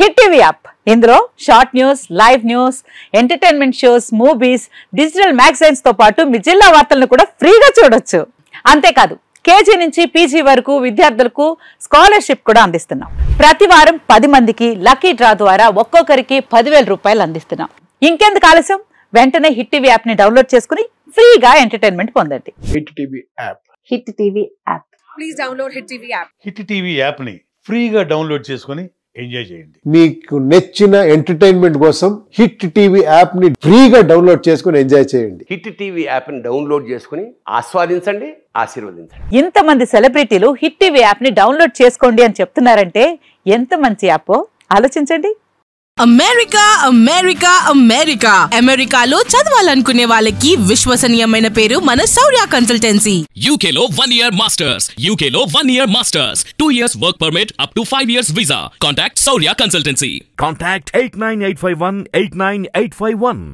Hit TV app ఇందులో short news, live news, entertainment shows, movies, digital magazines తో పాటు మీ జిల్లా వార్తలను కూడా ఫ్రీగా చూడొచ్చు. అంతేకాదు కేజీ నుంచి పీజీ వరకు విద్యార్థులకు స్కాలర్షిప్ కూడా అందిస్తున్నాం. ప్రతి వారం 10 మందికి లక్కీ డ్రా ద్వారా ఒక్కొక్కరికి 10,000 రూపాయలు అందిస్తున్నాం. ఇంకెందుకు ఆలస్యం, వెంటనే హిట్ టీవీ యాప్ ని డౌన్లోడ్ చేసుకుని ఫ్రీగా ఎంటర్టైన్మెంట్ పొందండి. Hit TV app. Hit TV app. Please download hit TV app. Hit TV app ని ఫ్రీగా డౌన్లోడ్ చేసుకుని ఎంజాయ్ చేయండి. మీకు నచ్చిన ఎంటర్టైన్మెంట్ కోసం హిట్ టీవీ యాప్ ని ఫ్రీగా డౌన్లోడ్ చేసుకుని ఎంజాయ్ చేయండి. హిట్ టీవీ యాప్ ని డౌన్లోడ్ చేసుకుని ఆస్వాదించండి, ఆశీర్వదించండి. ఇంతమంది సెలబ్రిటీలు హిట్ టీవీ యాప్ ని డౌన్లోడ్ చేసుకోండి అని చెప్తున్నారంటే ఎంత మంచి యాప్ ఆలోచించండి. అమెరికా అమెరికా అమెరికా అమెరికాలో చదవాలనుకునే వాళ్ళకి విశ్వసనీయమైన పేరు మన శౌర్య కన్సల్టెన్సీ. UK లో 1 year masters, UK లో 1 year masters, 2 years work permit up to 5 years visa. Contact Saurya Consultancy. Contact 89851 89851.